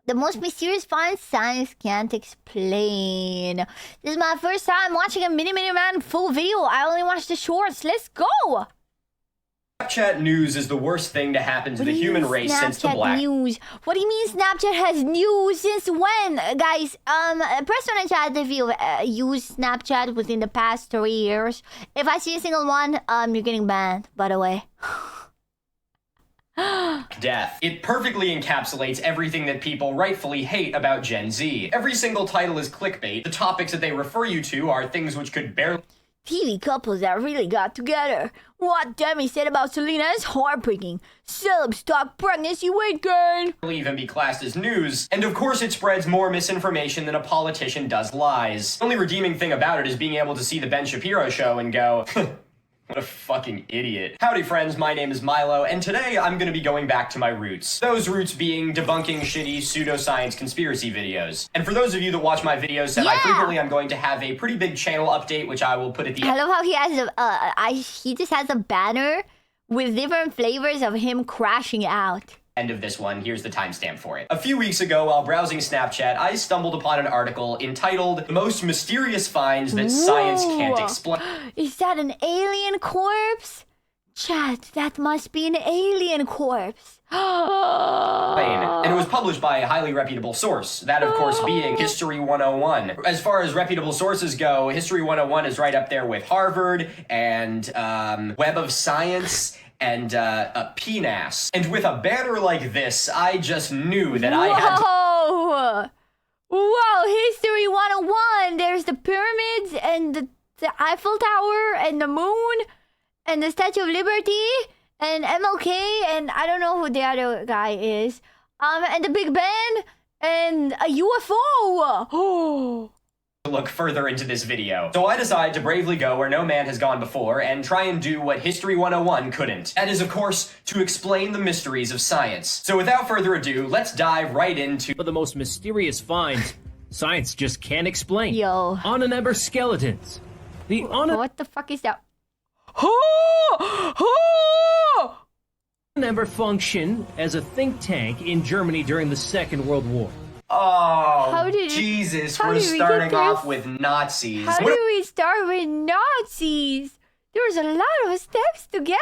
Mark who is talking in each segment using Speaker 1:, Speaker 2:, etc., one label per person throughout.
Speaker 1: The most mysterious find science can't explain. This is my first time watching a Miniminuteman full video. I only watched the shorts. Let's go!
Speaker 2: Snapchat news is the worst thing to happen to the human race since the Black...
Speaker 1: news? What do you mean Snapchat has news? Since when? Guys, press on the chat if you used Snapchat within the past 3 years. If I see a single one, you're getting banned, by the way.
Speaker 2: Death. It perfectly encapsulates everything that people rightfully hate about Gen Z. Every single title is clickbait. The topics that they refer you to are things which could barely...
Speaker 1: TV couples that really got together. What Demi said about Selena is heartbreaking. Celebs talk pregnancy weight gain.
Speaker 2: ...even be classed as news. And of course it spreads more misinformation than a politician does lies. The only redeeming thing about it is being able to see the Ben Shapiro show and go... What a fucking idiot. Howdy friends, my name is Milo, and today I'm gonna be going back to my roots. Those roots being debunking shitty pseudoscience conspiracy videos. And for those of you that watch my videos semi-frequently, I'm going to have a pretty big channel update, which I will put at the end.
Speaker 1: I love how he has he just has a banner with different flavors of him crashing out.
Speaker 2: End of this one, here's the timestamp for it. A few weeks ago, while browsing Snapchat, I stumbled upon an article entitled The Most Mysterious Finds That Science Can't Explain.
Speaker 1: Is that an alien corpse? Chat, that must be an alien corpse.
Speaker 2: And it was published by a highly reputable source, that of course being History 101. As far as reputable sources go, History 101 is right up there with Harvard and Web of Science and PNAS. And with a banner like this, I just knew that I had to...
Speaker 1: Whoa, History 101! There's the pyramids and the Eiffel Tower and the moon and the Statue of Liberty and MLK and I don't know who the other guy is. And the Big Ben and a UFO!
Speaker 2: Look further into this video. So I decide to bravely go where no man has gone before and try and do what History 101 couldn't. That is, of course, to explain the mysteries of science. So without further ado, let's dive right into
Speaker 3: the most mysterious finds science just can't explain.
Speaker 1: Yo.
Speaker 3: Ahnenerbe skeletons.
Speaker 1: What the fuck is that?
Speaker 3: Ahnenerbe functioned as a think tank in Germany during the Second World War.
Speaker 2: Oh, Jesus, we're starting off with Nazis.
Speaker 1: How do we start with Nazis? There's a lot of steps to get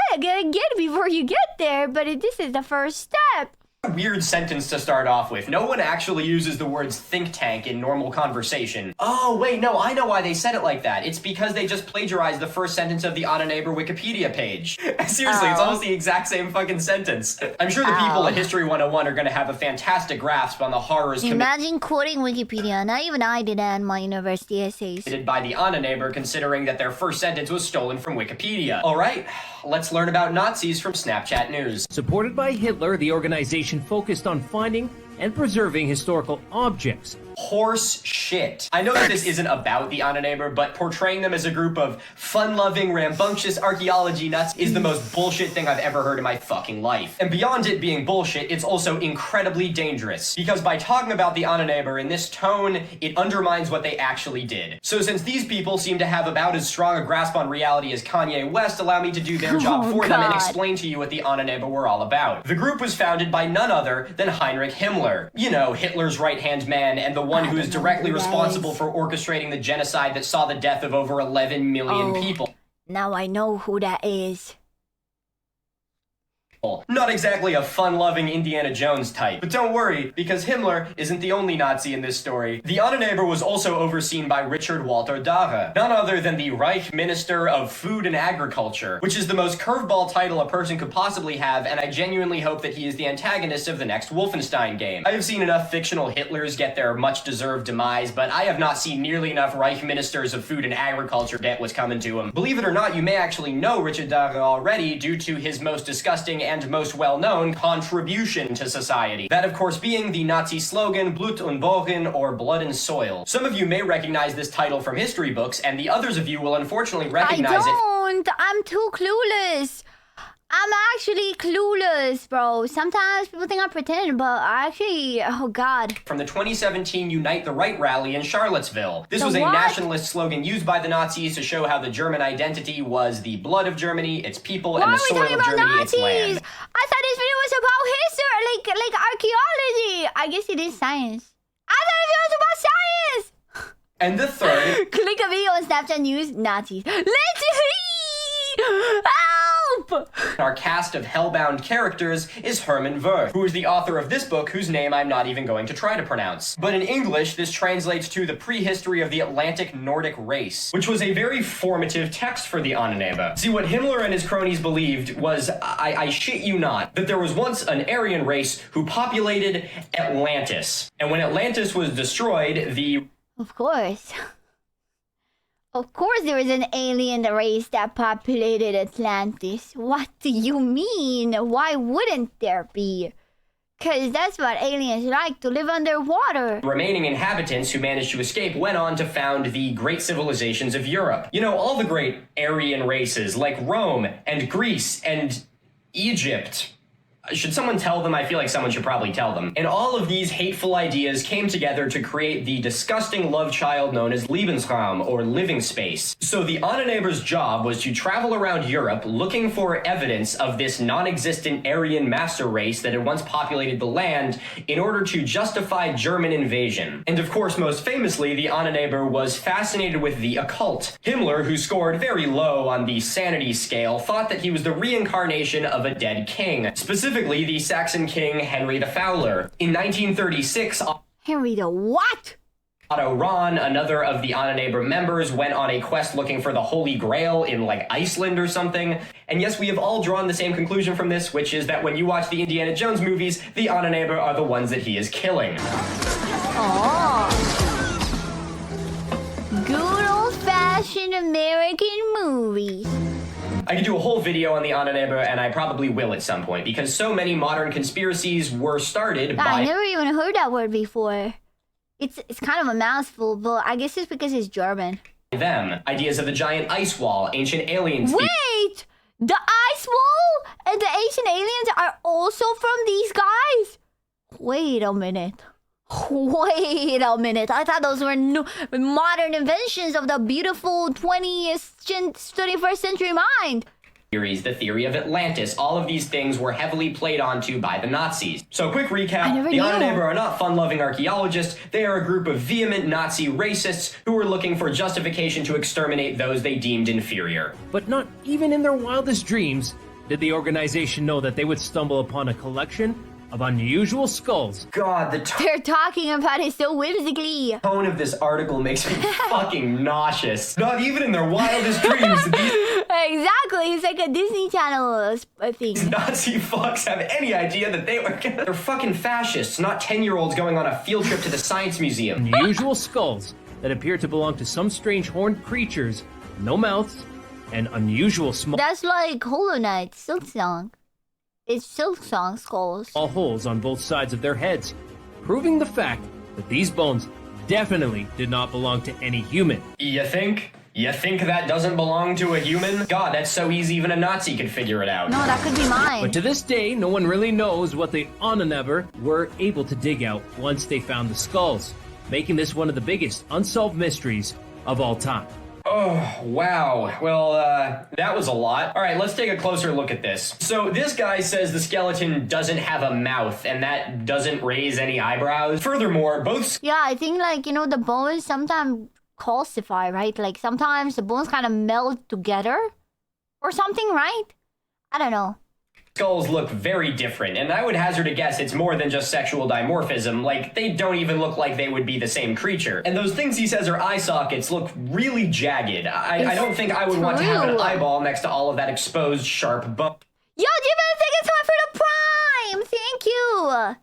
Speaker 1: before you get there, but this is the first step.
Speaker 2: Weird sentence to start off with. No one actually uses the words think tank in normal conversation. Oh, wait, no, I know why they said it like that. It's because they just plagiarized the first sentence of the Ahnenerbe Wikipedia page. Seriously, it's almost the exact same fucking sentence. I'm sure the people at History 101 are gonna have a fantastic grasp on the horrors
Speaker 1: Imagine quoting Wikipedia. Not even I did that in my university essays.
Speaker 2: Committed by the Ahnenerbe, considering that their first sentence was stolen from Wikipedia. All right, let's learn about Nazis from Snapchat News.
Speaker 3: Supported by Hitler, the organization focused on finding and preserving historical objects.
Speaker 2: Horse shit. I know that this isn't about the Ahnenerbe, but portraying them as a group of fun-loving, rambunctious archaeology nuts is the most bullshit thing I've ever heard in my fucking life. And beyond it being bullshit, it's also incredibly dangerous, because by talking about the Ahnenerbe in this tone, it undermines what they actually did. So since these people seem to have about as strong a grasp on reality as Kanye West, allow me to do their job for them and explain to you what the Ahnenerbe were all about. The group was founded by none other than Heinrich Himmler. You know, Hitler's right-hand man and the one who is directly responsible for orchestrating the genocide that saw the death of over 11 million people.
Speaker 1: Now I know who that is.
Speaker 2: Not exactly a fun-loving Indiana Jones type. But don't worry, because Himmler isn't the only Nazi in this story. The Ahnenerbe was also overseen by Richard Walter Dache, none other than the Reich Minister of Food and Agriculture, which is the most curveball title a person could possibly have, and I genuinely hope that he is the antagonist of the next Wolfenstein game. I have seen enough fictional Hitlers get their much-deserved demise, but I have not seen nearly enough Reich Ministers of Food and Agriculture get what's coming to him. Believe it or not, you may actually know Richard Dache already due to his most disgusting and most well-known contribution to society. That, of course, being the Nazi slogan, Blut und Boden, or Blood and Soil. Some of you may recognize this title from history books, and the others of you will unfortunately recognize it.
Speaker 1: I don't! I'm too clueless! I'm actually clueless, bro. Sometimes people think I'm pretending, but actually, oh god.
Speaker 2: From the 2017 Unite the Right rally in Charlottesville. This was a nationalist slogan used by the Nazis to show how the German identity was the blood of Germany, its people, and the soil of Germany, its land.
Speaker 1: I thought this video was about history, like archaeology. I guess it is science. I thought it was about science.
Speaker 2: And the third...
Speaker 1: Click a video on Snapchat News, Nazis. Let's see! Help!
Speaker 2: Our cast of hellbound characters is Herman Wirth, who is the author of this book whose name I'm not even going to try to pronounce. But in English, this translates to The Prehistory of the Atlantic Nordic Race, which was a very formative text for the Ahnenerbe. See, what Himmler and his cronies believed was, I shit you not, that there was once an Aryan race who populated Atlantis. And when Atlantis was destroyed, the...
Speaker 1: Of course. Of course there was an alien race that populated Atlantis. What do you mean? Why wouldn't there be? Because that's what aliens like, to live underwater.
Speaker 2: remaining inhabitants who managed to escape went on to found the great civilizations of Europe. You know, all the great Aryan races like Rome and Greece and Egypt. Should someone tell them? I feel like someone should probably tell them. And all of these hateful ideas came together to create the disgusting love child known as Lebensraum, or living space. So the Ahnenerbe's job was to travel around Europe looking for evidence of this non-existent Aryan master race that had once populated the land in order to justify German invasion. And of course, most famously, the Ahnenerbe was fascinated with the occult. Himmler, who scored very low on the sanity scale, thought that he was the reincarnation of a dead king. Specifically, the Saxon king Henry the Fowler. In 1936,
Speaker 1: Henry the what?
Speaker 2: Otto Rahn, another of the Ahnenerbe members, went on a quest looking for the Holy Grail in, like, Iceland or something. And yes, we have all drawn the same conclusion from this, which is that when you watch the Indiana Jones movies, the Ahnenerbe are the ones that he is killing.
Speaker 1: Oh. Good old-fashioned American movies.
Speaker 2: I could do a whole video on the Ahnenerbe, and I probably will at some point, because so many modern conspiracies were started by...
Speaker 1: I never even heard that word before. It's kind of a mouthful, but I guess it's because it's German.
Speaker 2: them. Ideas of the giant ice wall, ancient aliens...
Speaker 1: Wait! The ice wall and the ancient aliens are also from these guys? Wait a minute. Wait a minute. I thought those were new, modern inventions of the beautiful 21st century mind.
Speaker 2: Theories, the theory of Atlantis, all of these things were heavily played onto by the Nazis. So quick recap, the Ahnenerbe are not fun-loving archaeologists, they are a group of vehement Nazi racists who were looking for justification to exterminate those they deemed inferior.
Speaker 3: But not even in their wildest dreams did the organization know that they would stumble upon a collection of unusual skulls.
Speaker 2: God, the
Speaker 1: They're talking about it so whimsically.
Speaker 2: tone of this article makes me fucking nauseous. Not even in their wildest dreams did these
Speaker 1: Exactly, it's like a Disney Channel thing.
Speaker 2: Nazi fucks have any idea that they're fucking fascists, not 10-year-olds going on a field trip to the Science Museum.
Speaker 3: Unusual skulls that appear to belong to some strange horned creatures, no mouths, and unusual small
Speaker 1: That's like Hollow Knight, Silksong. It's Silksong skulls.
Speaker 3: holes on both sides of their heads, proving the fact that these bones definitely did not belong to any human.
Speaker 2: You think? You think that doesn't belong to a human? God, that's so easy even a Nazi could figure it out.
Speaker 1: No, that could be mine.
Speaker 3: But to this day, no one really knows what the Ahnenerbe were able to dig out once they found the skulls, making this one of the biggest unsolved mysteries of all time.
Speaker 2: Oh, wow. Well, that was a lot. All right, let's take a closer look at this. So this guy says the skeleton doesn't have a mouth, and that doesn't raise any eyebrows. Furthermore, both
Speaker 1: Yeah, I think like, you know, the bones sometimes calcify, right? Like sometimes the bones kind of melt together or something, right? I don't know.
Speaker 2: skulls look very different, and I would hazard a guess it's more than just sexual dimorphism. Like, they don't even look like they would be the same creature. And those things he says are eye sockets look really jagged. I don't think I would want to have an eyeball next to all of that exposed sharp bone.
Speaker 1: Yo, Jimmy, thank you so much for the prime! Thank you!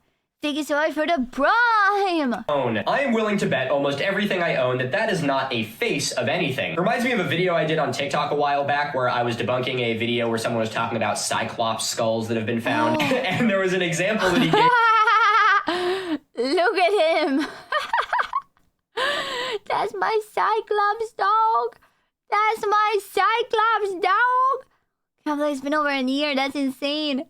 Speaker 1: Thank you so much for the prime!
Speaker 2: I am willing to bet almost everything I own that is not a face of anything. Reminds me of a video I did on TikTok a while back where I was debunking a video where someone was talking about cyclops skulls that have been found. And there was an example that he gave.
Speaker 1: Look at him! That's my Cyclops dog! That's my Cyclops dog! Can't believe it's been over a year, that's insane.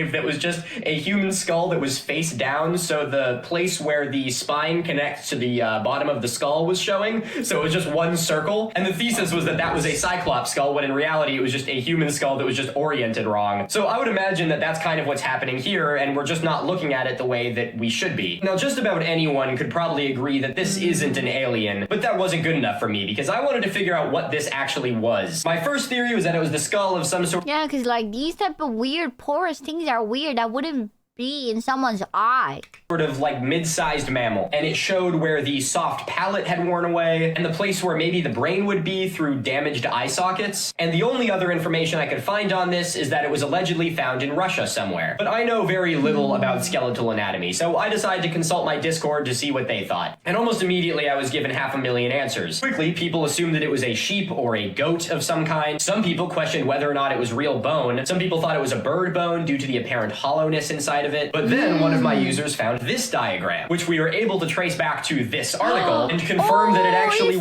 Speaker 2: that was just a human skull that was face down, so the place where the spine connects to the bottom of the skull was showing, so it was just one circle, and the thesis was that that was a Cyclops skull, when in reality it was just a human skull that was just oriented wrong. So I would imagine that that's kind of what's happening here, and we're just not looking at it the way that we should be. Now, just about anyone could probably agree that this isn't an alien, but that wasn't good enough for me, because I wanted to figure out what this actually was. My first theory was that it was the skull of some sort.
Speaker 1: Yeah, because like these type of weird porous things are weird. That wouldn't be in someone's eye.
Speaker 2: Sort of like mid-sized mammal, and it showed where the soft palate had worn away and the place where maybe the brain would be through damaged eye sockets. And the only other information I could find on this is that it was allegedly found in Russia somewhere. But I know very little about skeletal anatomy, so I decided to consult my Discord to see what they thought. And almost immediately I was given 500,000 answers. Quickly, people assumed that it was a sheep or a goat of some kind. Some people questioned whether or not it was real bone. Some people thought it was a bird bone due to the apparent hollowness inside of it. But then one of my users found this diagram, which we were able to trace back to this article and confirm that it actually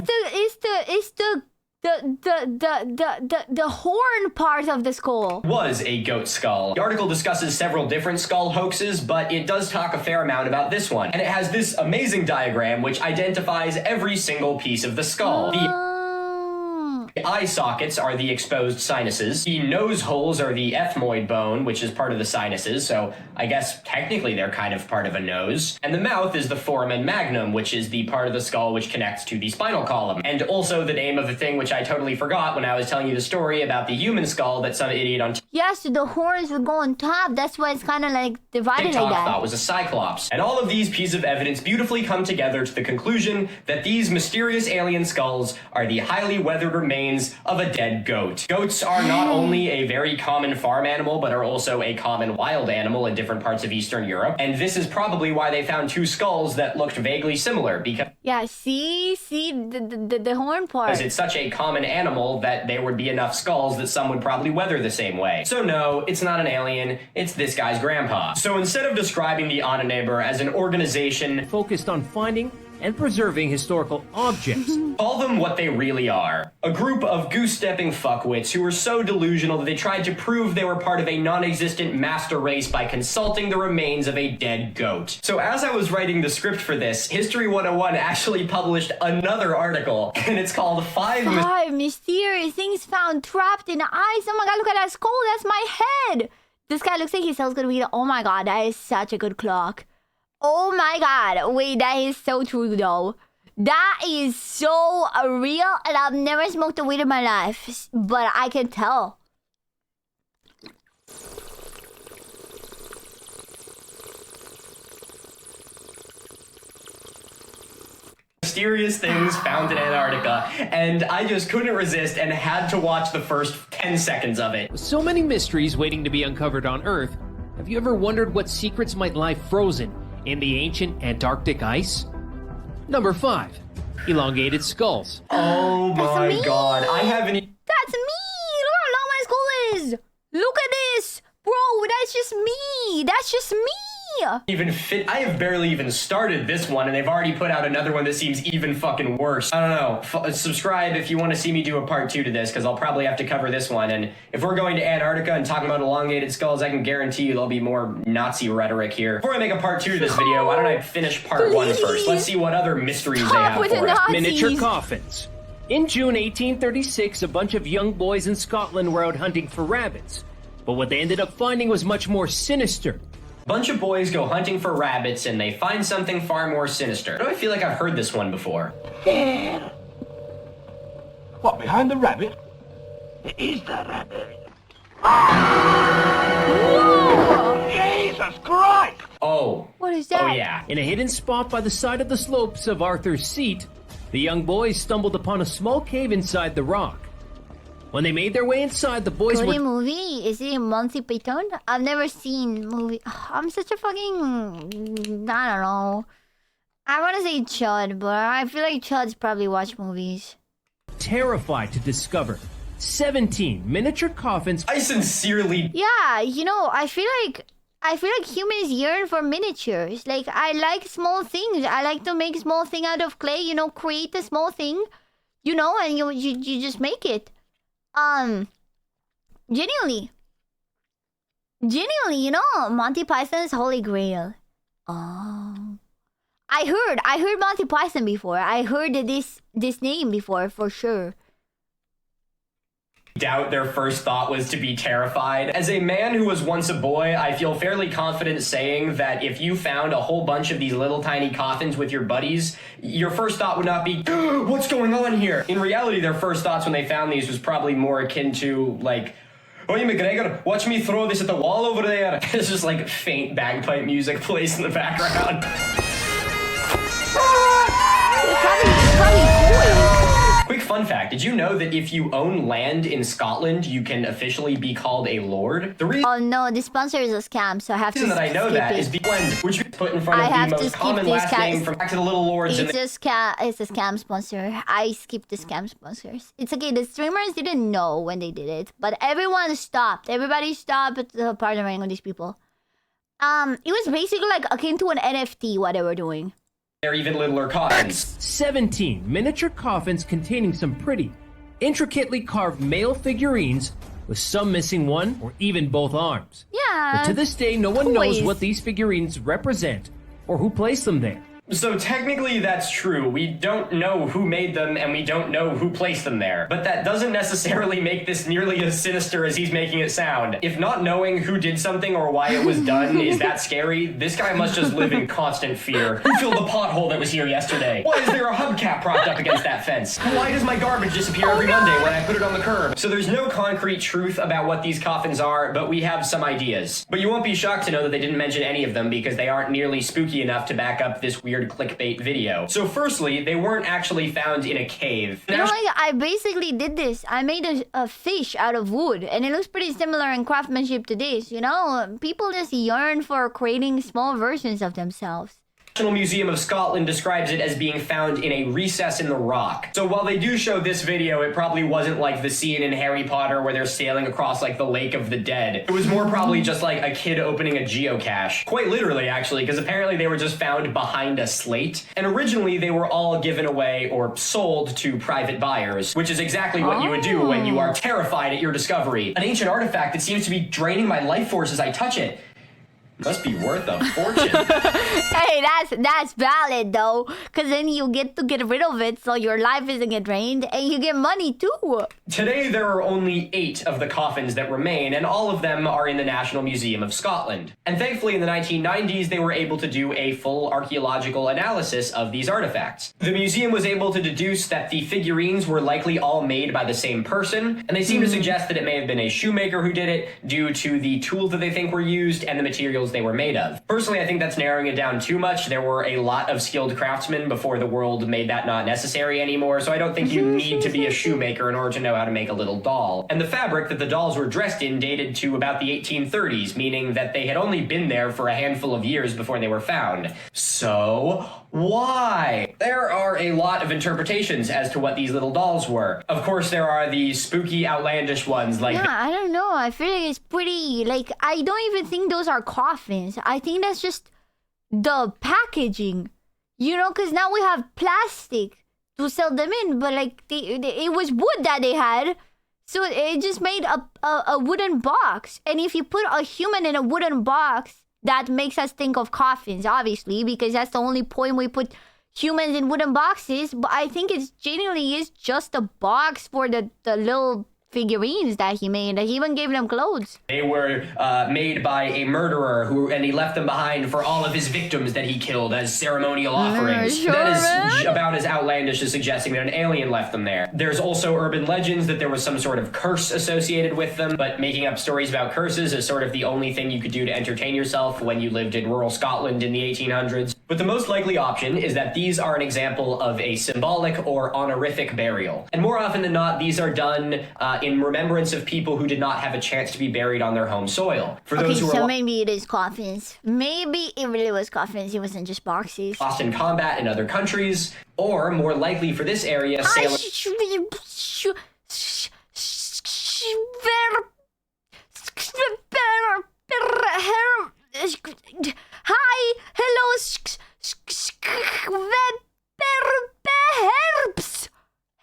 Speaker 1: the horn part of the skull
Speaker 2: was a goat skull. The article discusses several different skull hoaxes, but it does talk a fair amount about this one. And it has this amazing diagram which identifies every single piece of the skull. The eye sockets are the exposed sinuses. The nose holes are the ethmoid bone, which is part of the sinuses, so I guess technically they're kind of part of a nose. And the mouth is the foramen magnum, which is the part of the skull which connects to the spinal column. And also the name of the thing which I totally forgot when I was telling you the story about the human skull that some idiot on
Speaker 1: Yes, the horns would go on top. That's why it's kind of like divided
Speaker 2: TikTok
Speaker 1: like that.
Speaker 2: thought was a cyclops. And all of these pieces of evidence beautifully come together to the conclusion that these mysterious alien skulls are the highly weathered remains of a dead goat. Goats are not only a very common farm animal, but are also a common wild animal in different parts of Eastern Europe. And this is probably why they found two skulls that looked vaguely similar, because
Speaker 1: yeah, see the horn part.
Speaker 2: it's such a common animal that there would be enough skulls that some would probably weather the same way. So no, it's not an alien, it's this guy's grandpa. So instead of describing the Ahnenerbe as an organization
Speaker 3: Focused on finding and preserving historical objects.
Speaker 2: call them what they really are. A group of goose-stepping fuckwits who were so delusional that they tried to prove they were part of a non-existent master race by consulting the remains of a dead goat. So as I was writing the script for this, History 101 actually published another article, and it's called Five
Speaker 1: Mysterious Things Found Trapped in Eyes. Oh my god, look at that skull, that's my head! This guy looks like he sells good weed. Oh my god, that is such a good clock. Oh my god, wait, that is so true though. That is so real, and I've never smoked a weed in my life, but I can tell.
Speaker 2: mysterious things found in Antarctica, and I just couldn't resist and had to watch the first 10 seconds of it.
Speaker 3: With so many mysteries waiting to be uncovered on Earth, have you ever wondered what secrets might lie frozen in the ancient Antarctic ice? Number 5. Elongated skulls.
Speaker 2: Oh my
Speaker 1: me.
Speaker 2: god, I haven't
Speaker 1: That's me! Look how long my skull is! Look at this! Bro, that's just me! That's just me!
Speaker 2: even fit. I have barely even started this one, and they've already put out another one that seems even fucking worse. I don't know. Subscribe if you want to see me do a part 2 to this, because I'll probably have to cover this one. And if we're going to Antarctica and talking about elongated skulls, I can guarantee you there'll be more Nazi rhetoric here. Before I make a part 2 to this video, why don't I finish part 1 first? Let's see what other mysteries they have
Speaker 1: with the
Speaker 2: for us.
Speaker 1: Nazis.
Speaker 3: Miniature coffins. In June 1836, a bunch of young boys in Scotland were out hunting for rabbits. But what they ended up finding was much more sinister.
Speaker 2: Bunch of boys go hunting for rabbits and they find something far more sinister. Why do I feel like I've heard this one before?
Speaker 4: There. What, behind the rabbit? It is the rabbit.
Speaker 1: Whoa!
Speaker 4: Jesus Christ!
Speaker 2: Oh.
Speaker 1: What is that?
Speaker 2: Oh, yeah.
Speaker 3: In a hidden spot by the side of the slopes of Arthur's Seat, the young boys stumbled upon a small cave inside the rock. When they made their way inside, the boys
Speaker 1: Korean
Speaker 3: were...
Speaker 1: movie? Is it in Monty Python? I've never seen movie. I'm such a fucking... I don't know. I want to say Chud, but I feel like Chud's probably watch movies.
Speaker 3: terrified to discover 17 miniature coffins.
Speaker 2: I sincerely...
Speaker 1: Yeah, you know, I feel like humans yearn for miniatures. Like, I like small things. I like to make small thing out of clay, you know, create a small thing, you know, and you just make it. Genuinely. Genuinely, you know, Monty Python's Holy Grail. Oh. I heard Monty Python before. I heard this name before for sure.
Speaker 2: Doubt their first thought was to be terrified. As a man who was once a boy, I feel fairly confident saying that if you found a whole bunch of these little tiny coffins with your buddies, your first thought would not be, what's going on here? In reality, their first thoughts when they found these was probably more akin to, like, "Oi, McGregor, watch me throw this at the wall over there." It's just like faint bagpipe music plays in the background.
Speaker 1: It's probably cool.
Speaker 2: Quick fun fact, did you know that if you own land in Scotland, you can officially be called a lord? The reason
Speaker 1: Oh no, this sponsor is a scam, so I have to
Speaker 2: that I know
Speaker 1: skip
Speaker 2: that
Speaker 1: it.
Speaker 2: is blend, which we put in front
Speaker 1: I
Speaker 2: of
Speaker 1: have
Speaker 2: the
Speaker 1: to
Speaker 2: most
Speaker 1: skip
Speaker 2: common
Speaker 1: this,
Speaker 2: last
Speaker 1: guys.
Speaker 2: name from Back to the Little Lords.
Speaker 1: It's a scam sponsor. I skipped the scam sponsors. It's okay. The streamers didn't know when they did it, but everyone stopped. Everybody stopped partnering with these people. It was basically like akin to an NFT what they were doing.
Speaker 2: They're even littler coffins.
Speaker 3: 17 miniature coffins containing some pretty, intricately carved male figurines with some missing one or even both arms.
Speaker 1: Yeah.
Speaker 3: But to this day, no one knows
Speaker 1: toys.
Speaker 3: what these figurines represent or who placed them there.
Speaker 2: So technically that's true. We don't know who made them and we don't know who placed them there. But that doesn't necessarily make this nearly as sinister as he's making it sound. If not knowing who did something or why it was done is that scary, this guy must just live in constant fear. Who filled the pothole that was here yesterday? Why is there a hubcap propped up against that fence? Why does my garbage disappear every Monday when I put it on the curb? So there's no concrete truth about what these coffins are, but we have some ideas. But you won't be shocked to know that they didn't mention any of them because they aren't nearly spooky enough to back up this weird clickbait video. So firstly, they weren't actually found in a cave.
Speaker 1: You know, like, I basically did this. I made a fish out of wood, and it looks pretty similar in craftsmanship to this. You know, people just yearn for creating small versions of themselves.
Speaker 2: The National Museum of Scotland describes it as being found in a recess in the rock. So while they do show this video, it probably wasn't like the scene in Harry Potter where they're sailing across like the Lake of the Dead. It was more probably just like a kid opening a geocache. Quite literally, actually, because apparently they were just found behind a slate. And originally they were all given away or sold to private buyers, which is exactly what you would do when you are terrified at your discovery. An ancient artifact that seems to be draining my life force as I touch it. Must be worth a fortune.
Speaker 1: Hey, that's valid though, because then you get to get rid of it, so your life isn't get drained, and you get money too.
Speaker 2: Today, there are only 8 of the coffins that remain, and all of them are in the National Museum of Scotland. And thankfully, in the 1990s, they were able to do a full archaeological analysis of these artifacts. The museum was able to deduce that the figurines were likely all made by the same person, and they seem to suggest that it may have been a shoemaker who did it due to the tools that they think were used and the materials they were made of. Personally, I think that's narrowing it down too much. There were a lot of skilled craftsmen before the world made that not necessary anymore, so I don't think you need to be a shoemaker in order to know how to make a little doll. And the fabric that the dolls were dressed in dated to about the 1830s, meaning that they had only been there for a handful of years before they were found. So, why? There are a lot of interpretations as to what these little dolls were. Of course, there are the spooky, outlandish ones like...
Speaker 1: Yeah, I don't know. I feel like it's pretty, like, I don't even think those are coffins. I think that's just the packaging. You know, because now we have plastic to sell them in, but like, it was wood that they had. So it just made a wooden box. And if you put a human in a wooden box, that makes us think of coffins, obviously, because that's the only point we put humans in wooden boxes. But I think it's genuinely is just a box for the little figurines that he made. He even gave them clothes.
Speaker 2: They were made by a murderer and he left them behind for all of his victims that he killed as ceremonial offerings.
Speaker 1: Sure,
Speaker 2: that is about as outlandish as suggesting that an alien left them there. There's also urban legends that there was some sort of curse associated with them, but making up stories about curses is sort of the only thing you could do to entertain yourself when you lived in rural Scotland in the 1800s. But the most likely option is that these are an example of a symbolic or honorific burial. And more often than not, these are done in remembrance of people who did not have a chance to be buried on their home soil. For those who
Speaker 1: so maybe it is coffins. Maybe it really was coffins. It wasn't just boxes.
Speaker 2: lost in combat in other countries, or more likely for this area, sailors.
Speaker 1: Hi, hello,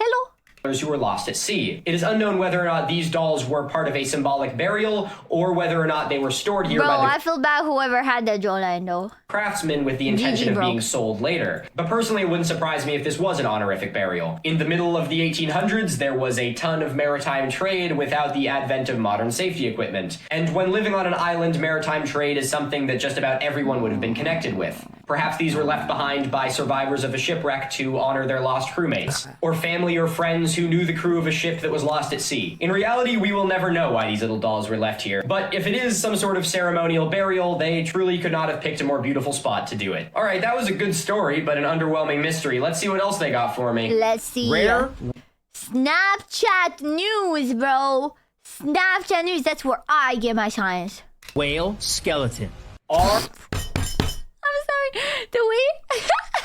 Speaker 1: hello.
Speaker 2: survivors who were lost at sea. It is unknown whether or not these dolls were part of a symbolic burial or whether or not they were stored here
Speaker 1: Bro,
Speaker 2: by the
Speaker 1: I feel bad whoever had that jawline though.
Speaker 2: craftsmen with the intention of
Speaker 1: bro.
Speaker 2: being sold later. But personally, it wouldn't surprise me if this was an honorific burial. In the middle of the 1800s, there was a ton of maritime trade without the advent of modern safety equipment. And when living on an island, maritime trade is something that just about everyone would have been connected with. Perhaps these were left behind by survivors of a shipwreck to honor their lost crewmates, or family or friends who knew the crew of a ship that was lost at sea. In reality, we will never know why these little dolls were left here, but if it is some sort of ceremonial burial, they truly could not have picked a more beautiful spot to do it. Alright, that was a good story, but an underwhelming mystery. Let's see what else they got for me.
Speaker 1: Let's see.
Speaker 3: Rare.
Speaker 1: Snapchat news, bro. Snapchat news, that's where I get my science.
Speaker 3: Whale skeleton.
Speaker 1: I'm sorry. The way... I'm sorry.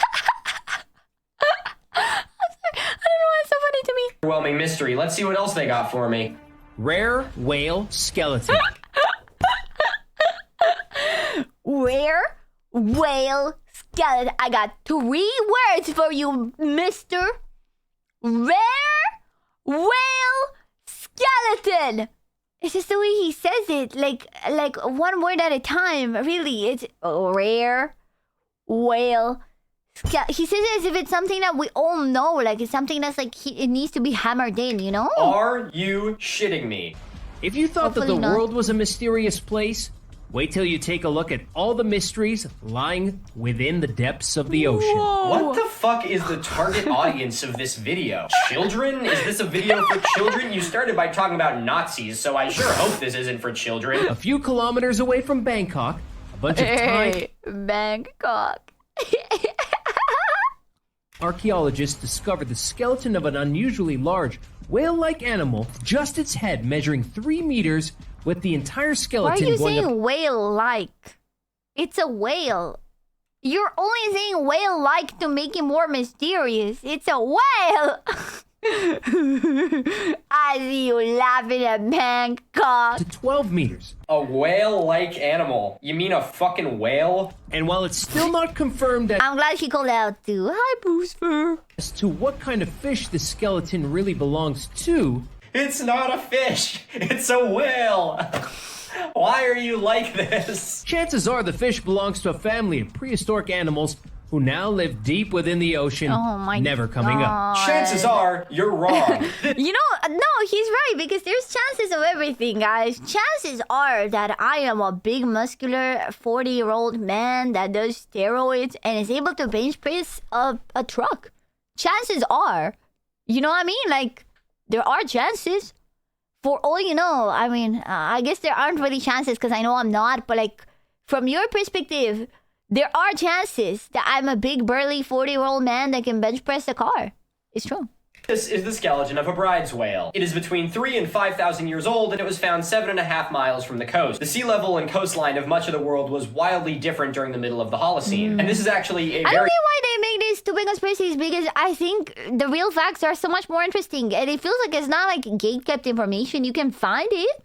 Speaker 1: I don't know why it's so funny to me.
Speaker 2: Underwhelming mystery. Let's see what else they got for me.
Speaker 3: Rare whale skeleton.
Speaker 1: Rare whale skeleton. I got 3 words for you, mister. Rare whale skeleton. It's just the way he says it, like one word at a time. Really, it's rare whale. He says it as if it's something that we all know, like it's something that's like it needs to be hammered in, you know?
Speaker 2: Are you shitting me?
Speaker 3: If you thought that
Speaker 1: Hopefully
Speaker 3: the
Speaker 1: not.
Speaker 3: world was a mysterious place, wait till you take a look at all the mysteries lying within the depths of the ocean.
Speaker 2: What the fuck is the target audience of this video? Children? Is this a video for children? You started by talking about Nazis, so I sure hope this isn't for children.
Speaker 3: A few kilometers away from Bangkok, a bunch of Thai
Speaker 1: Hey, Bangkok.
Speaker 3: archaeologists discovered the skeleton of an unusually large whale-like animal, just its head measuring 3 meters, with the entire
Speaker 1: Why are
Speaker 3: skeleton
Speaker 1: you
Speaker 3: going up.
Speaker 1: saying whale-like? It's a whale. You're only saying whale-like to make it more mysterious. It's a whale. I see you laughing at Bangkok.
Speaker 3: To 12 meters.
Speaker 2: A whale-like animal. You mean a fucking whale?
Speaker 3: And while it's still not confirmed
Speaker 1: I'm glad she called out too. Hi, Booster.
Speaker 3: as to what kind of fish the skeleton really belongs to,
Speaker 2: It's not a fish. It's a whale. Why are you like this?
Speaker 3: chances are the fish belongs to a family of prehistoric animals who now live deep within the ocean,
Speaker 1: Oh my
Speaker 3: never coming up.
Speaker 2: Chances are, you're wrong.
Speaker 1: You know, no, he's right because there's chances of everything, guys. Chances are that I am a big, muscular, 40-year-old man that does steroids and is able to bench press a truck. Chances are, you know what I mean? Like, there are chances. For all you know, I mean, I guess there aren't really chances because I know I'm not, but like, from your perspective, there are chances that I'm a big, burly, 40-year-old man that can bench press a car. It's true.
Speaker 2: This is the skeleton of a bride's whale. It is between 3,000 and 5,000 years old, and it was found 7.5 miles from the coast. The sea level and coastline of much of the world was wildly different during the middle of the Holocene. And this is actually a
Speaker 1: I don't
Speaker 2: very...
Speaker 1: get why they make this stupid conspiracies because I think the real facts are so much more interesting. And it feels like it's not like gate-kept information. You can find it.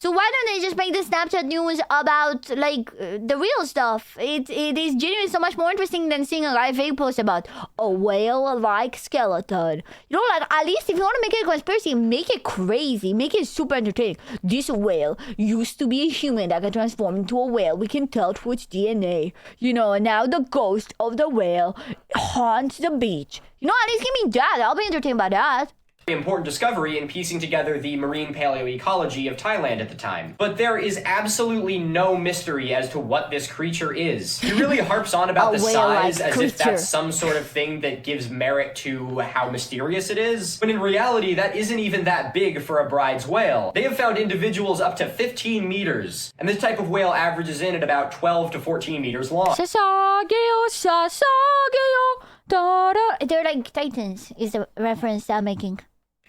Speaker 1: So why don't they just make the Snapchat news about, like, the real stuff? It is genuinely so much more interesting than seeing a guy fake post about a whale-like skeleton. You know, like, at least if you want to make it a conspiracy, make it crazy. Make it super entertaining. This whale used to be a human that got transformed into a whale. We can tell through its DNA. You know, and now the ghost of the whale haunts the beach. You know, at least give me that. I'll be entertained by that.
Speaker 2: important discovery in piecing together the marine paleoecology of Thailand at the time. But there is absolutely no mystery as to what this creature is. He really harps on about
Speaker 1: A
Speaker 2: the
Speaker 1: whale-like
Speaker 2: size as if
Speaker 1: creature.
Speaker 2: that's some sort of thing that gives merit to how mysterious it is. But in reality, that isn't even that big for a bride's whale. They have found individuals up to 15 meters, and this type of whale averages in at about 12 to 14 meters long.
Speaker 1: Sasageo, Sasageo, da-da. They're like titans, is the reference I'm making.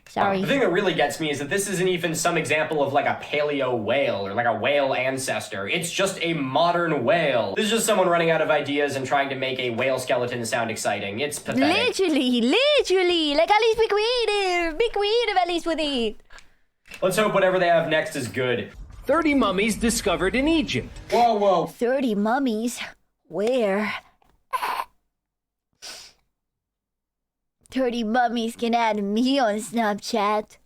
Speaker 1: Sorry.
Speaker 2: The thing that really gets me is that this isn't even some example of like a paleo whale or like a whale ancestor. It's just a modern whale. This is just someone running out of ideas and trying to make a whale skeleton sound exciting. It's pathetic.
Speaker 1: Literally. Like, at least be creative. Be creative at least with it.
Speaker 2: Let's hope whatever they have next is good.
Speaker 3: 30 mummies discovered in Egypt.
Speaker 2: Whoa.
Speaker 1: 30 mummies. Where? 30 mummies can add me on Snapchat.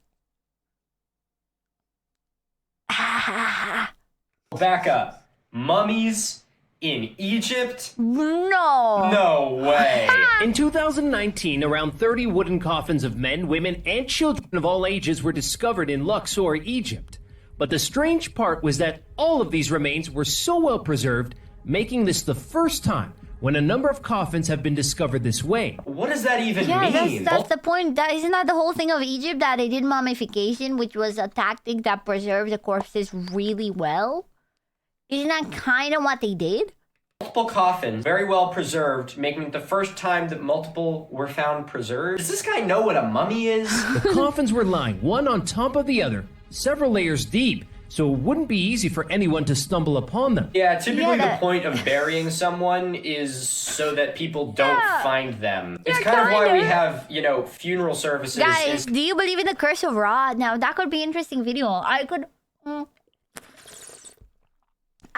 Speaker 2: Back up. Mummies in Egypt?
Speaker 1: No.
Speaker 2: No way.
Speaker 3: In 2019, around 30 wooden coffins of men, women, and children of all ages were discovered in Luxor, Egypt. But the strange part was that all of these remains were so well preserved, making this the first time when a number of coffins have been discovered this way.
Speaker 2: What does that even
Speaker 1: Yeah,
Speaker 2: mean?
Speaker 1: that's the point. Isn't that the whole thing of Egypt, that they did mummification, which was a tactic that preserved the corpses really well? Isn't that kind of what they did?
Speaker 2: Multiple coffins, very well preserved, making it the first time that multiple were found preserved. Does this guy know what a mummy is?
Speaker 3: The coffins were lying one on top of the other, several layers deep, so it wouldn't be easy for anyone to stumble upon them.
Speaker 2: Yeah, typically the point of burying someone is so that people don't find them. It's kind of why we have, you know, funeral services.
Speaker 1: Guys, do you believe in the curse of Ra? Now, that could be an interesting video. I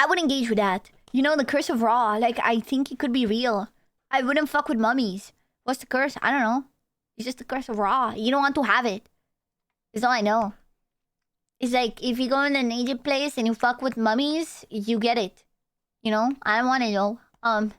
Speaker 1: would engage with that. You know, the curse of Ra. Like, I think it could be real. I wouldn't fuck with mummies. What's the curse? I don't know. It's just the curse of Ra. You don't want to have it. That's all I know. It's like, if you go in an Egypt place and you fuck with mummies, you get it. You know? I don't want to know. So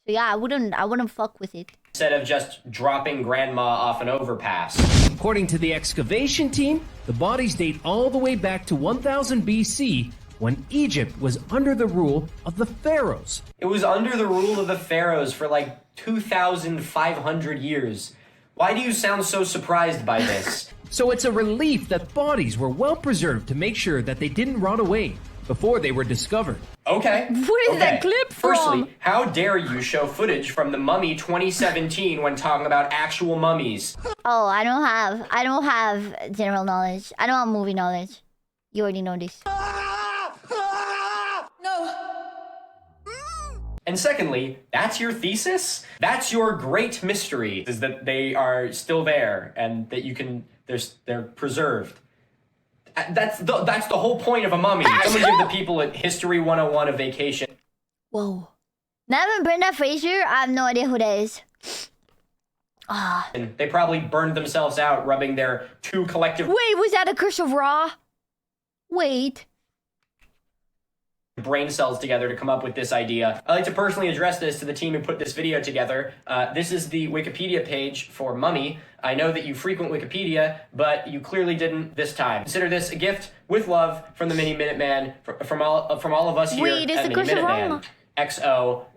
Speaker 1: yeah, I wouldn't fuck with it.
Speaker 2: Instead of just dropping grandma off an overpass.
Speaker 3: According to the excavation team, the bodies date all the way back to 1000 BC, when Egypt was under the rule of the pharaohs.
Speaker 2: It was under the rule of the pharaohs for like 2,500 years. Why do you sound so surprised by this?
Speaker 3: So it's a relief that bodies were well preserved to make sure that they didn't rot away before they were discovered.
Speaker 2: Okay.
Speaker 1: What is that clip from?
Speaker 2: Firstly, how dare you show footage from the Mummy 2017 when talking about actual mummies?
Speaker 1: Oh, I don't have general knowledge. I don't have movie knowledge. You already know this.
Speaker 2: And secondly, that's your thesis? That's your great mystery, is that they are still there and that you can, they're preserved. That's the whole point of a mummy. Someone give the people at History 101 a vacation.
Speaker 1: Whoa. Never Brenda Fraser? I have no idea who that is.
Speaker 2: And they probably burned themselves out rubbing their two collective
Speaker 1: Wait, was that a curse of Ra? Wait.
Speaker 2: brain cells together to come up with this idea. I'd like to personally address this to the team who put this video together. This is the Wikipedia page for Mummy. I know that you frequent Wikipedia, but you clearly didn't this time. Consider this a gift with love from the Miniminuteman, from all of us here
Speaker 1: Wait, is
Speaker 2: at
Speaker 1: the curse of
Speaker 2: Miniminuteman.
Speaker 1: Ra?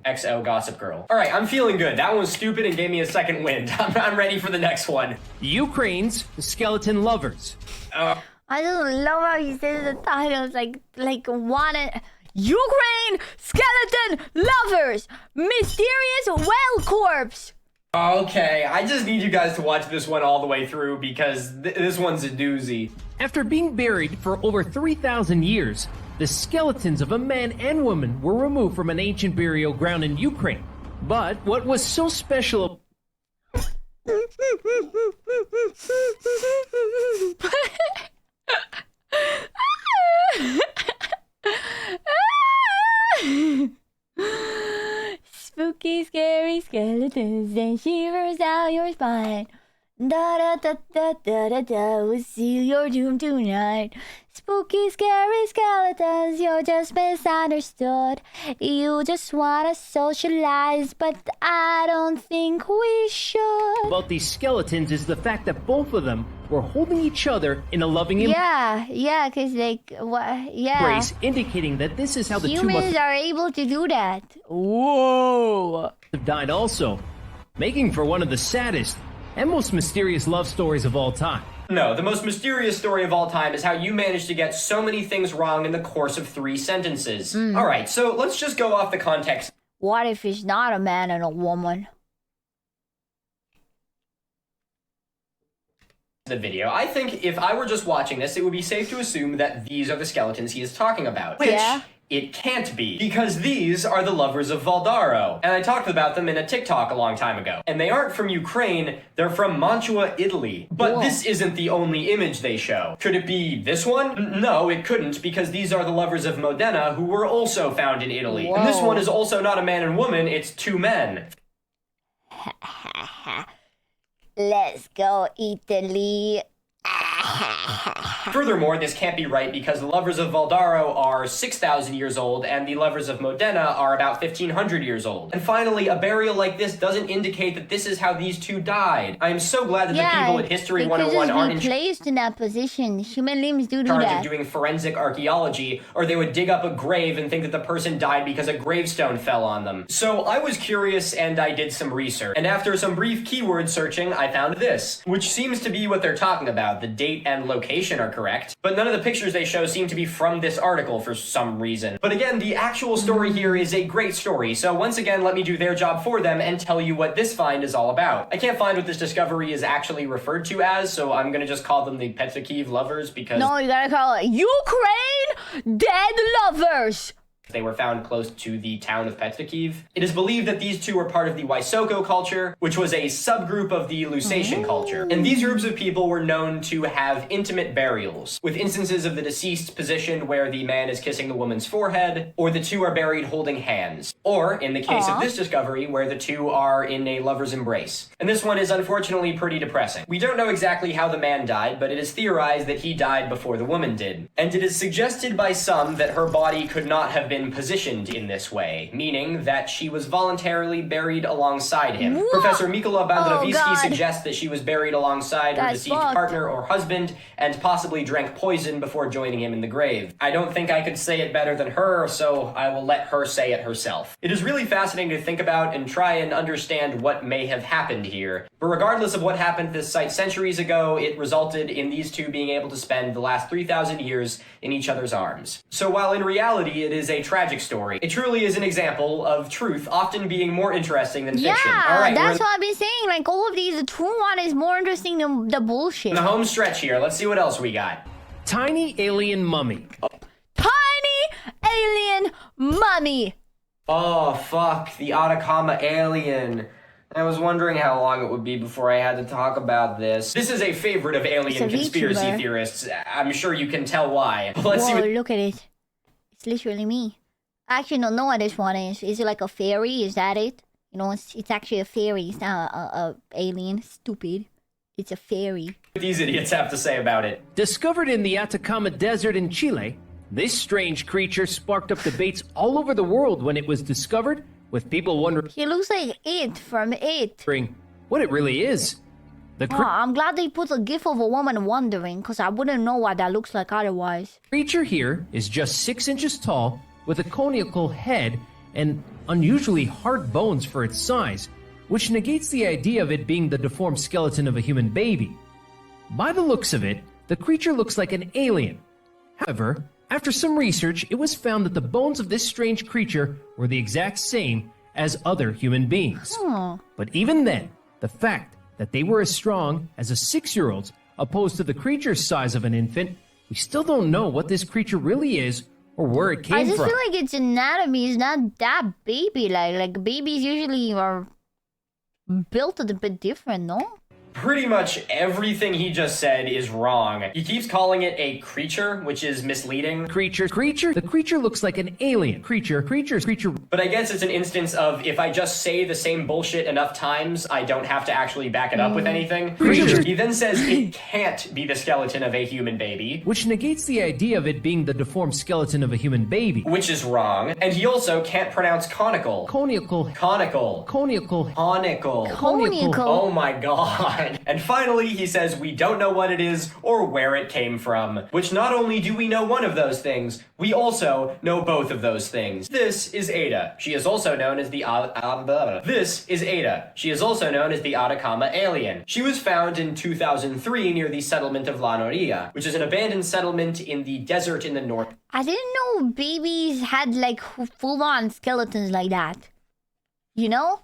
Speaker 2: XO Gossip Girl. All right, I'm feeling good. That one was stupid and gave me a second wind. I'm ready for the next one.
Speaker 3: Ukraine's skeleton lovers.
Speaker 1: I just love how he says the titles like wanted. Ukraine skeleton lovers, mysterious whale corpse.
Speaker 2: Okay, I just need you guys to watch this one all the way through because this one's a doozy.
Speaker 3: After being buried for over 3,000 years, the skeletons of a man and woman were removed from an ancient burial ground in Ukraine. But what was so special...
Speaker 1: Spooky, scary skeletons and shivers down your spine. Da da da da da da da, we'll seal your doom tonight. Spooky, scary skeletons, you're just misunderstood. You just wanna socialize, but I don't think we should.
Speaker 3: about these skeletons is the fact that both of them were holding each other in a loving
Speaker 1: Yeah, cause like, what? Yeah.
Speaker 3: embrace, indicating that this is how the two
Speaker 1: Humans
Speaker 3: must
Speaker 1: are able to do that. Whoa.
Speaker 3: have died also, making for one of the saddest and most mysterious love stories of all time.
Speaker 2: No, the most mysterious story of all time is how you managed to get so many things wrong in the course of 3 sentences. All right, so let's just go off the context
Speaker 1: What if it's not a man and a woman?
Speaker 2: of the video. I think if I were just watching this, it would be safe to assume that these are the skeletons he is talking about. Which
Speaker 1: Yeah.
Speaker 2: it can't be, because these are the lovers of Valdaro. And I talked about them in a TikTok a long time ago. And they aren't from Ukraine, they're from Mantua, Italy. But
Speaker 1: Whoa.
Speaker 2: this isn't the only image they show. Could it be this one? No, it couldn't, because these are the lovers of Modena, who were also found in Italy. And this
Speaker 1: Whoa.
Speaker 2: one is also not a man and woman, it's 2 men.
Speaker 1: Let's go, Italy.
Speaker 2: Furthermore, this can't be right because the lovers of Valdaro are 6,000 years old and the lovers of Modena are about 1,500 years old. And finally, a burial like this doesn't indicate that this is how these two died. I am so glad that the people at History 101 aren't in
Speaker 1: placed in that position. Human limbs do
Speaker 2: charge
Speaker 1: that.
Speaker 2: of doing forensic archaeology, or they would dig up a grave and think that the person died because a gravestone fell on them. So I was curious and I did some research. And after some brief keyword searching, I found this, which seems to be what they're talking about. The date and location are correct, but none of the pictures they show seem to be from this article for some reason. But again, the actual story here is a great story, so once again, let me do their job for them and tell you what this find is all about. I can't find what this discovery is actually referred to as, so I'm gonna just call them the Petrikiv lovers because...
Speaker 1: No, you gotta call it Ukraine Dead Lovers!
Speaker 2: They were found close to the town of Petrikiv. It is believed that these two were part of the Wysoko culture, which was a subgroup of the Lusatian culture. And these groups of people were known to have intimate burials, with instances of the deceased positioned where the man is kissing the woman's forehead, or the two are buried holding hands. Or, in the case of this discovery, where the two are in a lover's embrace. And this one is unfortunately pretty depressing. We don't know exactly how the man died, but it is theorized that he died before the woman did. And it is suggested by some that her body could not have been positioned in this way, meaning that she was voluntarily buried alongside him.
Speaker 1: Whoa.
Speaker 2: Professor Mikola Bandravitsky
Speaker 1: God.
Speaker 2: suggests that she was buried alongside her deceased partner or husband and possibly drank poison before joining him in the grave. I don't think I could say it better than her, so I will let her say it herself. It is really fascinating to think about and try and understand what may have happened here. But regardless of what happened at this site centuries ago, it resulted in these two being able to spend the last 3,000 years in each other's arms. So while in reality it is a tragic story, it truly is an example of truth often being more interesting than fiction. All right,
Speaker 1: that's what I've been saying. Like, all of these, the true one is more interesting than the bullshit.
Speaker 2: in the home stretch here. Let's see what else we got.
Speaker 3: Tiny alien mummy.
Speaker 1: Tiny alien mummy.
Speaker 2: Oh, fuck, the Atacama alien. I was wondering how long it would be before I had to talk about this. This is a favorite of alien conspiracy
Speaker 1: VTuber.
Speaker 2: theorists. I'm sure you can tell why. Let's see
Speaker 1: Whoa,
Speaker 2: what...
Speaker 1: look at it. It's literally me. I actually don't know what this one is. Is it like a fairy? Is that it? You know, it's actually a fairy. It's not a alien. Stupid. It's a fairy.
Speaker 2: these idiots have to say about it.
Speaker 3: Discovered in the Atacama Desert in Chile, this strange creature sparked up debates all over the world when it was discovered, with people wondering
Speaker 1: He looks like it from it.
Speaker 3: what it really is. The
Speaker 1: Oh, I'm glad they put a gif of a woman wondering, because I wouldn't know what that looks like otherwise.
Speaker 3: creature here is just 6 inches tall, with a conical head and unusually hard bones for its size, which negates the idea of it being the deformed skeleton of a human baby. By the looks of it, the creature looks like an alien. However, after some research, it was found that the bones of this strange creature were the exact same as other human beings. But even then, the fact that they were as strong as a 6-year-old's opposed to the creature's size of an infant, we still don't know what this creature really is or where it came
Speaker 1: I just
Speaker 3: from.
Speaker 1: feel like its anatomy is not that baby-like. Like, babies usually are built a bit different, no?
Speaker 2: Pretty much everything he just said is wrong. He keeps calling it a creature, which is misleading.
Speaker 3: Creature. The creature looks like an alien. Creature.
Speaker 2: But I guess it's an instance of if I just say the same bullshit enough times, I don't have to actually back it up with anything.
Speaker 3: Creature.
Speaker 2: He then says it can't be the skeleton of a human baby,
Speaker 3: Which negates the idea of it being the deformed skeleton of a human baby.
Speaker 2: which is wrong. And he also can't pronounce conical.
Speaker 3: Conical.
Speaker 2: Conical.
Speaker 3: Conical.
Speaker 2: Conical. Oh my god. And finally, he says we don't know what it is or where it came from. Which not only do we know one of those things, we also know both of those things. This is Ada. She is also known as the This is Ada. She is also known as the Atacama alien. She was found in 2003 near the settlement of La Noria, which is an abandoned settlement in the desert in the north
Speaker 1: I didn't know babies had, like, full-on skeletons like that. You know?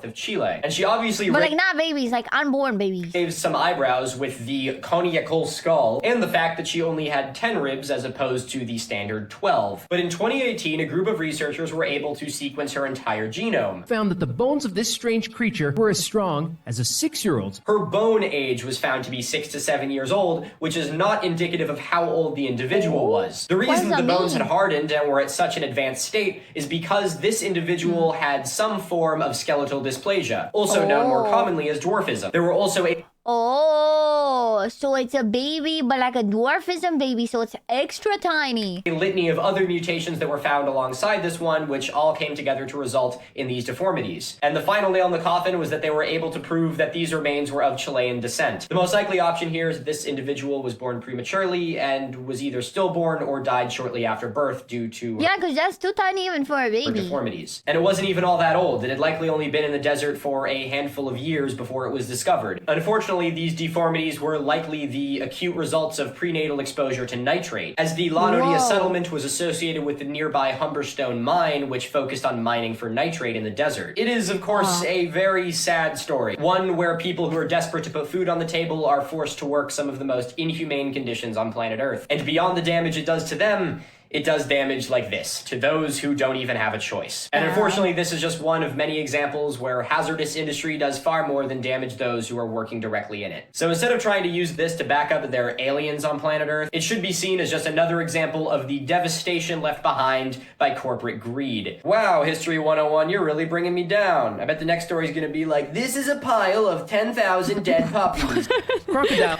Speaker 2: of Chile. And she obviously
Speaker 1: But, like, not babies, like unborn babies.
Speaker 2: raised some eyebrows with the conical skull and the fact that she only had 10 ribs as opposed to the standard 12. But in 2018, a group of researchers were able to sequence her entire genome.
Speaker 3: Found that the bones of this strange creature were as strong as a 6-year-old's.
Speaker 2: Her bone age was found to be 6 to 7 years old, which is not indicative of how old the individual was. The reason
Speaker 1: does
Speaker 2: the
Speaker 1: that
Speaker 2: bones
Speaker 1: mean?
Speaker 2: had hardened and were at such an advanced state is because this individual had some form of skeletal dysplasia, also known more commonly as dwarfism. There were also
Speaker 1: Oh, so it's a baby, but like a dwarfism baby, so it's extra tiny.
Speaker 2: a litany of other mutations that were found alongside this one, which all came together to result in these deformities. And the final nail in the coffin was that they were able to prove that these remains were of Chilean descent. The most likely option here is that this individual was born prematurely and was either stillborn or died shortly after birth due to
Speaker 1: Yeah, because that's too tiny even for a
Speaker 2: her
Speaker 1: baby.
Speaker 2: deformities. And it wasn't even all that old. It had likely only been in the desert for a handful of years before it was discovered. Unfortunately, these deformities were likely the acute results of prenatal exposure to nitrate, as the La Noria settlement was associated with the nearby Humberstone mine, which focused on mining for nitrate in the desert. It is, of course, a very sad story, one where people who are desperate to put food on the table are forced to work some of the most inhumane conditions on planet Earth. And beyond the damage it does to them, it does damage like this to those who don't even have a choice. And unfortunately, this is just one of many examples where hazardous industry does far more than damage those who are working directly in it. So instead of trying to use this to back up that there are aliens on planet Earth, it should be seen as just another example of the devastation left behind by corporate greed. Wow, History 101, you're really bringing me down. I bet the next story is going to be like, this is a pile of 10,000 dead puppies.
Speaker 3: Crocodile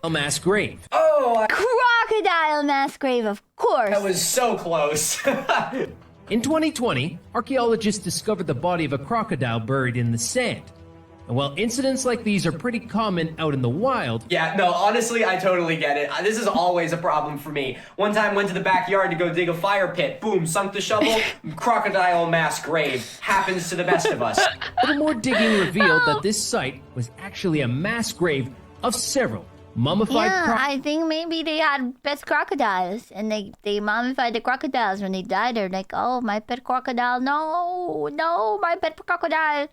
Speaker 1: No.
Speaker 3: mass grave.
Speaker 2: Oh,
Speaker 1: Crocodile mass grave, of course.
Speaker 2: that was so close.
Speaker 3: In 2020, archaeologists discovered the body of a crocodile buried in the sand. And while incidents like these are pretty common out in the wild,
Speaker 2: Yeah, no, honestly, I totally get it. This is always a problem for me. One time went to the backyard to go dig a fire pit. Boom, sunk the shovel. Crocodile mass grave. Happens to the best of us.
Speaker 3: a little more digging revealed that this site was actually a mass grave of several mummified
Speaker 1: Yeah, I think maybe they had pet crocodiles, and they mummified the crocodiles when they died. They're like, oh, my pet crocodile, no, my pet crocodile.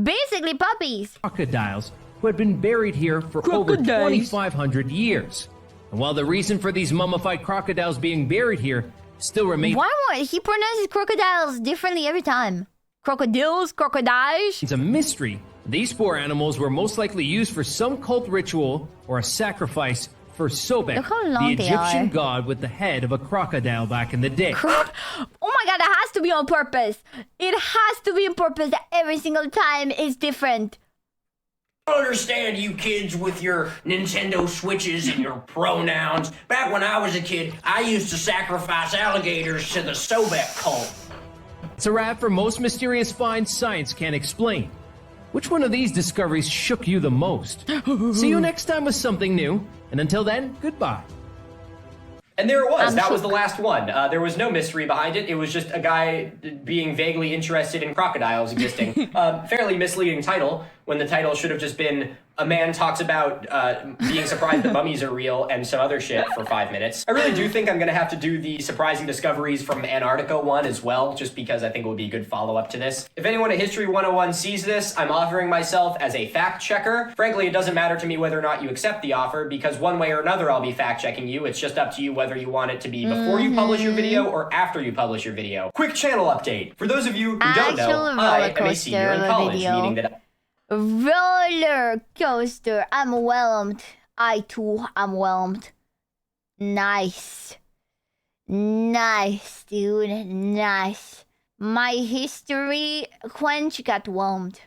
Speaker 1: Basically puppies.
Speaker 3: crocodiles who had been buried here for over 2,500 years. And while the reason for these mummified crocodiles being buried here still remains
Speaker 1: Why he pronounces crocodiles differently every time? Crocodiles, crocodiles.
Speaker 3: a mystery, these poor animals were most likely used for some cult ritual or a sacrifice for Sobek,
Speaker 1: Look how
Speaker 3: the
Speaker 1: long they
Speaker 3: Egyptian
Speaker 1: are.
Speaker 3: god with the head of a crocodile back in the day.
Speaker 1: Oh my god, that has to be on purpose. It has to be on purpose that every single time is different.
Speaker 2: I don't understand you kids with your Nintendo Switches and your pronouns. Back when I was a kid, I used to sacrifice alligators to the Sobek cult.
Speaker 3: It's a wrap for most mysterious finds science can't explain. Which one of these discoveries shook you the most? See you next time with something new, and until then, goodbye.
Speaker 2: And there it was.
Speaker 1: I'm
Speaker 2: That was
Speaker 1: shook.
Speaker 2: the last one. There was no mystery behind it. It was just a guy being vaguely interested in crocodiles existing. Fairly misleading title, when the title should have just been a man talks about being surprised that mummies are real and some other shit for 5 minutes. I really do think I'm going to have to do the surprising discoveries from Antarctica one as well, just because I think it would be a good follow-up to this. If anyone at History 101 sees this, I'm offering myself as a fact checker. Frankly, it doesn't matter to me whether or not you accept the offer, because one way or another I'll be fact checking you. It's just up to you whether you want it to be before you publish your video or after you publish your video. Quick channel update. For those of you who don't know,
Speaker 1: Actual
Speaker 2: I
Speaker 1: roller
Speaker 2: am a senior
Speaker 1: coaster
Speaker 2: in
Speaker 1: of a
Speaker 2: college,
Speaker 1: video.
Speaker 2: meaning that
Speaker 1: Roller coaster. I'm whelmed. I too am whelmed. Nice. Nice, dude. Nice. My history quench got whelmed.